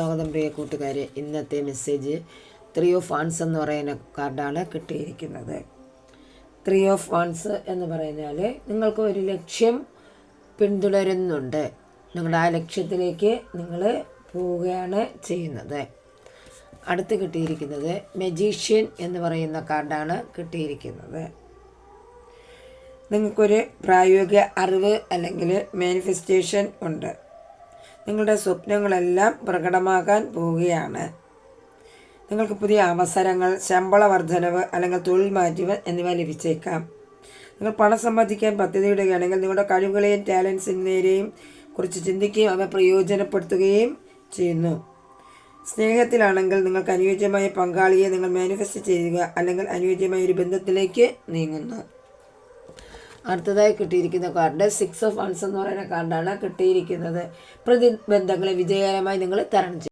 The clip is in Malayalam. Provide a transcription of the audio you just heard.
സ്വാഗതം പ്രിയ കൂട്ടുകാരെ. ഇന്നത്തെ മെസ്സേജ് 3 ഓഫ് വാൻസ് എന്ന് പറയുന്ന കാർഡാണ് കിട്ടിയിരിക്കുന്നത്. 3 ഓഫ് വാൻസ് എന്ന് പറഞ്ഞാൽ നിങ്ങൾക്ക് ഒരു ലക്ഷ്യം പിന്തുടരുന്നുണ്ട്. നിങ്ങളുടെ ആ ലക്ഷ്യത്തിലേക്ക് നിങ്ങൾ പോവുകയാണ് ചെയ്യുന്നത്. അടുത്ത് കിട്ടിയിരിക്കുന്നത് മജീഷ്യൻ എന്ന് പറയുന്ന കാർഡാണ് കിട്ടിയിരിക്കുന്നത്. നിങ്ങൾക്കൊരു പ്രായോഗിക അറിവ് അല്ലെങ്കിൽ മാനിഫെസ്റ്റേഷൻ ഉണ്ട്. നിങ്ങളുടെ സ്വപ്നങ്ങളെല്ലാം പ്രകടമാകാൻ പോവുകയാണ്. നിങ്ങൾക്ക് പുതിയ അവസരങ്ങൾ, ശമ്പള വർധനവ് അല്ലെങ്കിൽ തൊഴിൽ മാറ്റവ് എന്നിവ ലഭിച്ചേക്കാം. നിങ്ങൾ പണം സമ്പാദിക്കാൻ പദ്ധതിയിടുകയാണെങ്കിൽ നിങ്ങളുടെ കഴിവുകളെയും ടാലൻസിനെയും കുറിച്ച് ചിന്തിക്കുകയും അവ പ്രയോജനപ്പെടുത്തുകയും ചെയ്യുന്നു. സ്നേഹത്തിലാണെങ്കിൽ നിങ്ങൾക്ക് അനുയോജ്യമായ പങ്കാളിയെ നിങ്ങൾ മാനിഫെസ്റ്റ് ചെയ്യുക അല്ലെങ്കിൽ അനുയോജ്യമായ ഒരു ബന്ധത്തിലേക്ക് നീങ്ങുന്നു. അടുത്തതായി കിട്ടിയിരിക്കുന്ന കാർഡ് 6 ഓഫ് വാൻസ് എന്ന് പറയുന്ന കാർഡാണ് കിട്ടിയിരിക്കുന്നത്. പ്രതിബന്ധങ്ങളെ വിജയകരമായി നിങ്ങൾ തരണം ചെയ്യും.